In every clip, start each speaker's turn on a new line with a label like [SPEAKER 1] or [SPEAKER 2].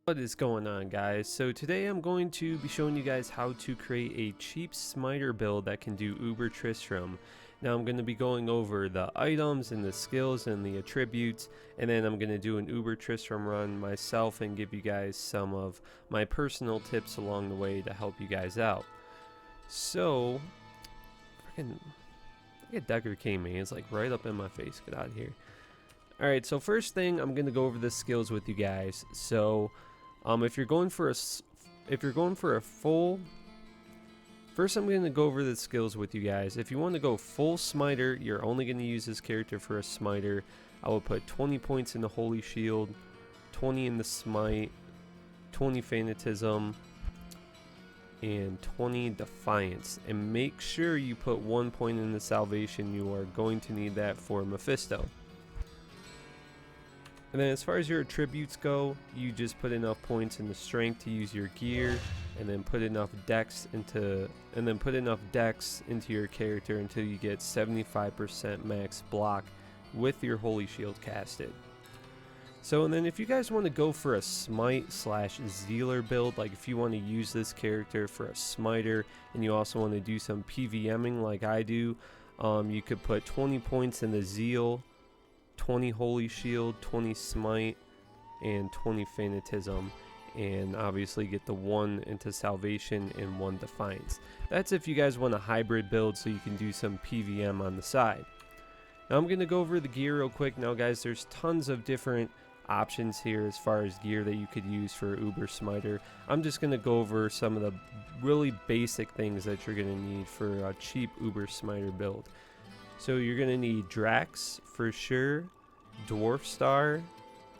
[SPEAKER 1] What is going on, guys? So today I'm going to be showing you guys how to create a cheap smiter build that can do Uber Tristram. Now I'm going to be going over the items and the skills and the attributes, and then I'm going to do an Uber Tristram run myself and give you guys some of my personal tips along the way to help you guys out. So, freaking, look at Decker came in. It's like right up in my face. Get out of here. Alright, so first thing, I'm going to go over the skills with you guys. So, if you're going for a full, first I'm going to go over the skills with you guys. If you want to go full smiter, you're only going to use this character for a smiter. I will put 20 points in the Holy Shield, 20 in the smite, 20 fanatism, and 20 defiance. And make sure you put 1 point in the salvation. You are going to need that for Mephisto. And then as far as your attributes go, you just put enough points in the strength to use your gear, and then put enough dex into your character until you get 75% max block with your Holy Shield casted. So, and then if you guys want to go for a smite / zealer build, like if you want to use this character for a smiter and you also want to do some PVMing like I do, you could put 20 points in the zeal, 20 Holy Shield, 20 Smite, and 20 Fanatism, and obviously get the 1 into Salvation and 1 Defiance. That's if you guys want a hybrid build so you can do some PVM on the side. Now I'm going to go over the gear real quick. Now guys, there's tons of different options here as far as gear that you could use for Uber Smiter. I'm just going to go over some of the really basic things that you're going to need for a cheap Uber Smiter build. So you're going to need Dracs for sure, Dwarfstar,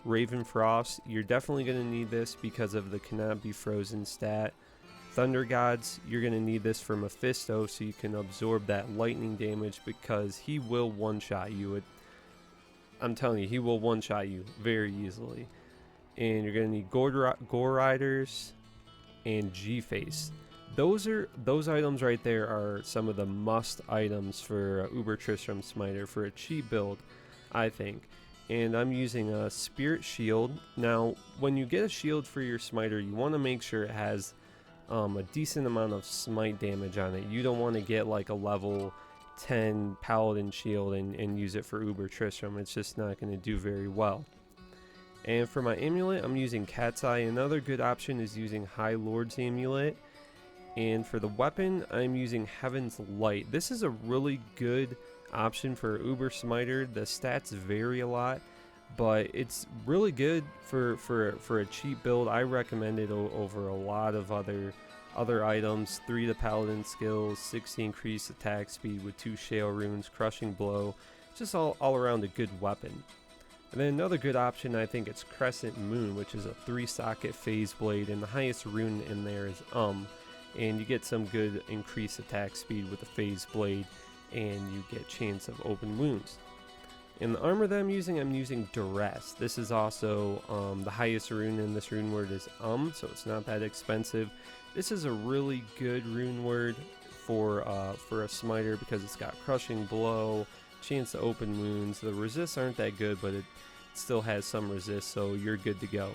[SPEAKER 1] Ravenfrost. You're definitely going to need this because of the cannot be frozen stat. Thunder Gods, you're going to need this for Mephisto so you can absorb that lightning damage because he will one-shot you. I'm telling you, he will one-shot you very easily. And you're going to need Gore Riders and Gface. Those items right there are some of the must items for Uber Tristram Smiter for a cheap build, I think. And I'm using a Spirit Shield. Now, when you get a shield for your smiter, you want to make sure it has a decent amount of smite damage on it. You don't want to get like a level 10 Paladin shield and use it for Uber Tristram. It's just not going to do very well. And for my amulet, I'm using Cat's Eye. Another good option is using High Lord's Amulet. And for the weapon, I'm using Heaven's Light. This is a really good option for Uber Smiter. The stats vary a lot, but it's really good for a cheap build. I recommend it over a lot of other items. 3 to Paladin skills, 60 increased attack speed with 2 Shale runes, crushing blow. Just all around a good weapon. And then another good option, I think, it's Crescent Moon, which is a 3-socket phase blade, and the highest rune in there is and you get some good increased attack speed with the phase blade, and you get chance of open wounds. In the armor that I'm using Duress. This is also the highest rune in this rune word is so it's not that expensive. This is a really good rune word for a smiter because it's got crushing blow, chance to open wounds. The resists aren't that good, but it still has some resist, so you're good to go.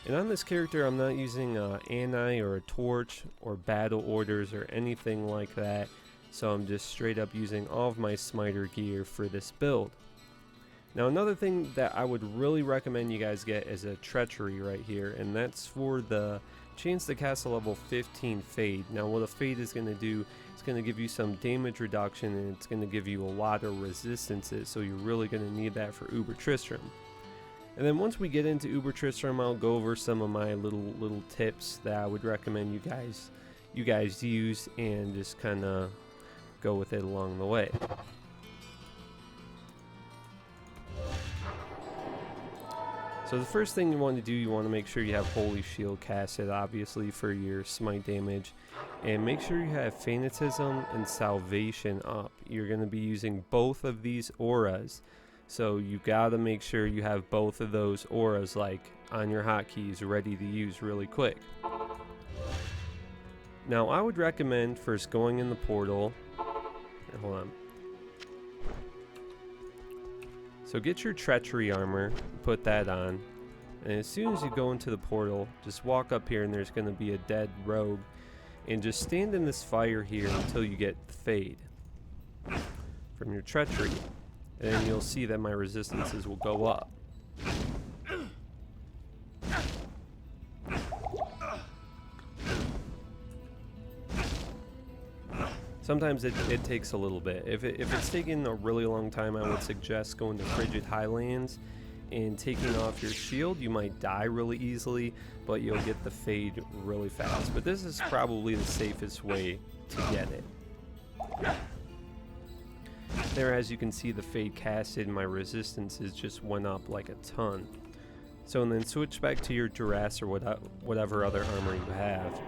[SPEAKER 1] And on this character, I'm not using Ani or a torch or battle orders or anything like that. So I'm just straight up using all of my smiter gear for this build. Now another thing that I would really recommend you guys get is a Treachery right here. And that's for the chance to cast a level 15 Fade. Now what a Fade is going to do, it's going to give you some damage reduction and it's going to give you a lot of resistances. So you're really going to need that for Uber Tristram. And then once we get into Uber Tristram, I'll go over some of my little tips that I would recommend you guys use and just kind of go with it along the way. So the first thing you want to do, you want to make sure you have Holy Shield casted, obviously for your smite damage, and make sure you have Fanatism and Salvation up. You're going to be using both of these auras. So you gotta make sure you have both of those auras like on your hotkeys ready to use really quick. Now I would recommend first going in the portal. Hold on. So get your Treachery armor, put that on. And as soon as you go into the portal, just walk up here and there's going to be a dead rogue. And just stand in this fire here until you get the fade from your treachery. And then you'll see that my resistances will go up. Sometimes it takes a little bit. If it's taking a really long time, I would suggest going to Frigid Highlands and taking off your shield. You might die really easily, but you'll get the fade really fast. But this is probably the safest way to get it. There, as you can see, the fade casted, my resistances just went up like a ton. So, and then switch back to your Duress or whatever other armor you have.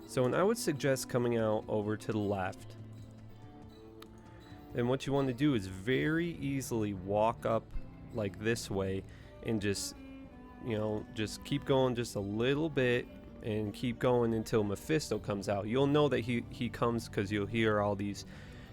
[SPEAKER 1] So, and I would suggest coming out over to the left. And what you want to do is very easily walk up like this way and just, you know, just keep going just a little bit and keep going until Mephisto comes out. You'll know that he comes because you'll hear all these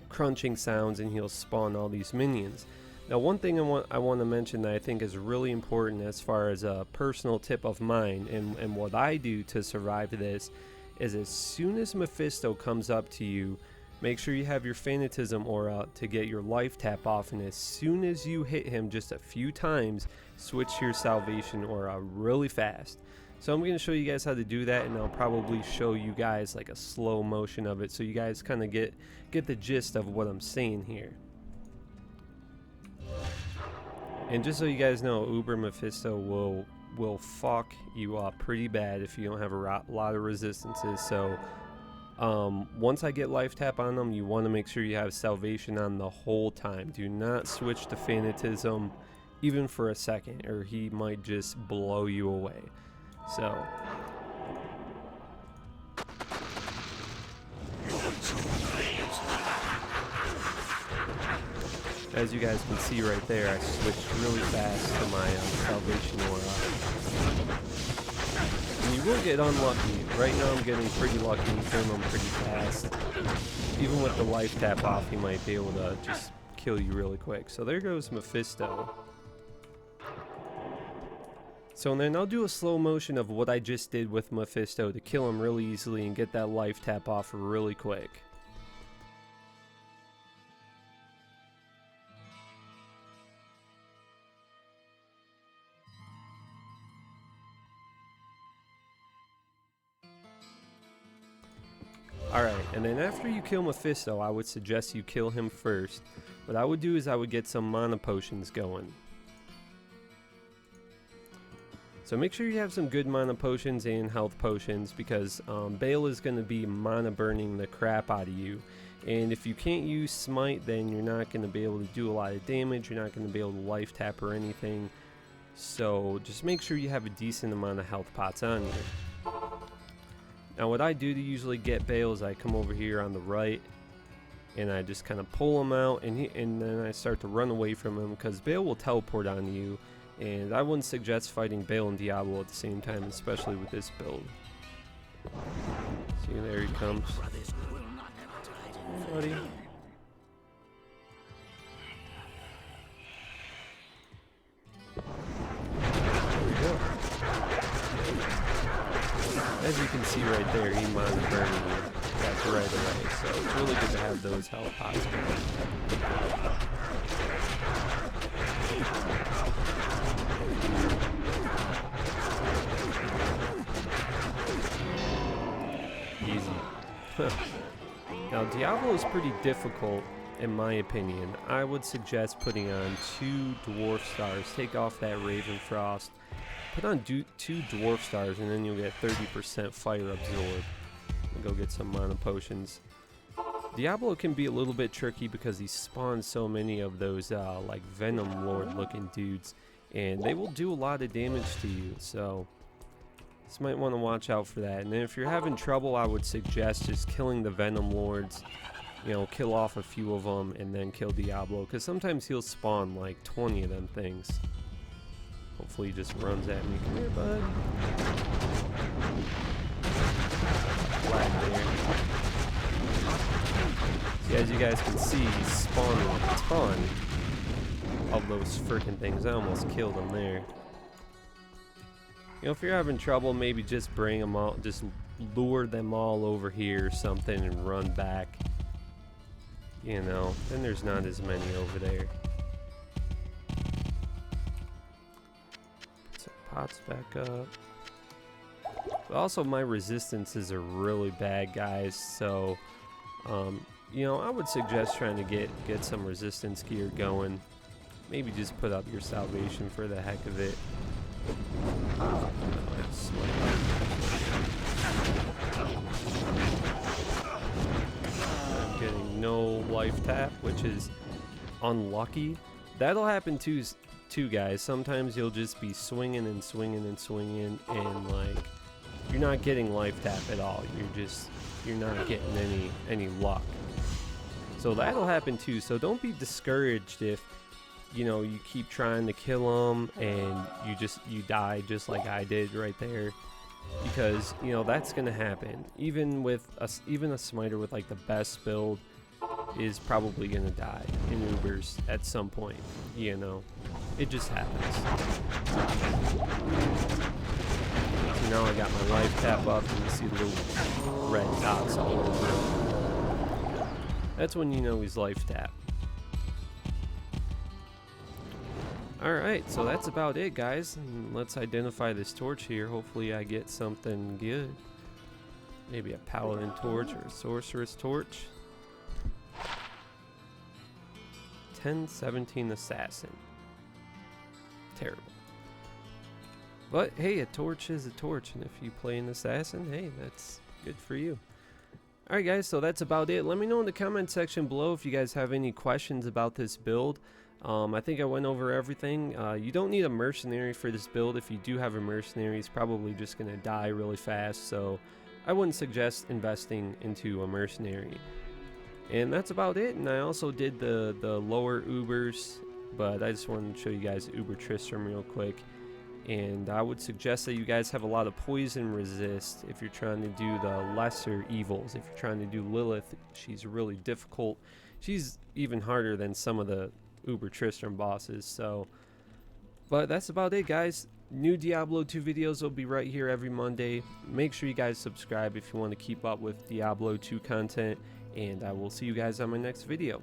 [SPEAKER 1] crunching sounds and he'll spawn all these minions. Now, one thing I want to mention that I think is really important as far as a personal tip of mine and what I do to survive this is as soon as Mephisto comes up to you, make sure you have your Fanatism aura to get your life tap off, and as soon as you hit him just a few times, switch to your Salvation aura really fast. So I'm going to show you guys how to do that, and I'll probably show you guys like a slow motion of it so you guys kind of get the gist of what I'm saying here. And just so you guys know, Uber Mephisto will fuck you up pretty bad if you don't have a lot of resistances. So once I get life tap on them, you want to make sure you have Salvation on the whole time. Do not switch to Fanatism even for a second, or he might just blow you away. So as you guys can see right there, I switched really fast to my Salvation aura. And you will get unlucky. Right now I'm getting pretty lucky and killing them pretty fast. Even with the life tap off, he might be able to just kill you really quick. So there goes Mephisto. So then I'll do a slow motion of what I just did with Mephisto to kill him really easily and get that life tap off really quick. Alright, and then after you kill Mephisto, I would suggest you kill him first. What I would do is I would get some mana potions going. So make sure you have some good mana potions and health potions, because Bale is going to be mana burning the crap out of you. And if you can't use smite, then you're not going to be able to do a lot of damage. You're not going to be able to life tap or anything. So just make sure you have a decent amount of health pots on you. Now what I do to usually get Bale is I come over here on the right and I just kind of pull him out, and then I start to run away from him because Bale will teleport on you, and I wouldn't suggest fighting Bale and Diablo at the same time, especially with this build. See, there he comes. Buddy. There we go. As you can see right there, he mana burning you. That's right away, so it's really good to have those health pots going. Easy. Now Diablo is pretty difficult in my opinion. I would suggest putting on 2 Dwarfstars, take off that Ravenfrost, put on 2 Dwarfstars, and then you'll get 30% fire absorb. Go get some mana potions. Diablo can be a little bit tricky because he spawns so many of those like Venom Lord looking dudes, and they will do a lot of damage to you, so just might want to watch out for that. And then if you're having trouble, I would suggest just killing the Venom Lords, you know, kill off a few of them and then kill Diablo, because sometimes he'll spawn like 20 of them things. Hopefully he just runs at me. Come here, bud. Flag there. See, as you guys can see, he's spawning a ton of those freaking things. I almost killed him there. You know, if you're having trouble, maybe just bring them all, just lure them all over here or something and run back. You know, then there's not as many over there. Put some pots back up. But also, my resistances are really bad, guys, so you know, I would suggest trying to get some resistance gear going. Maybe just put up your salvation for the heck of it. I'm getting no life tap, which is unlucky. That'll happen too, guys. Sometimes you'll just be swinging and swinging and swinging, and like you're not getting life tap at all. You're not getting any luck. So that'll happen too. So don't be discouraged if, you know, you keep trying to kill them and you die just like I did right there, because you know that's gonna happen. Even a smiter with like the best build is probably gonna die in Ubers at some point. You know, it just happens. So now I got my life tap up, and you see the little red dots all over. That's when you know he's life tap. Alright, so that's about it, guys. And let's identify this torch here. Hopefully I get something good. Maybe a paladin torch or a sorceress torch. 1017 assassin. Terrible. But hey, a torch is a torch, and if you play an assassin, hey, that's good for you. Alright guys, so that's about it. Let me know in the comment section below if you guys have any questions about this build. I think I went over everything. You don't need a mercenary for this build. If you do have a mercenary, he's probably just going to die really fast, so I wouldn't suggest investing into a mercenary. And that's about it. And I also did the lower Ubers, but I just wanted to show you guys Uber Tristram real quick. And I would suggest that you guys have a lot of poison resist if you're trying to do the lesser evils. If you're trying to do Lilith, she's really difficult. She's even harder than some of the Uber Tristram bosses. So, but that's about it, guys. New Diablo 2 videos will be right here every Monday. Make sure you guys subscribe if you want to keep up with Diablo 2 content, and I will see you guys on my next video.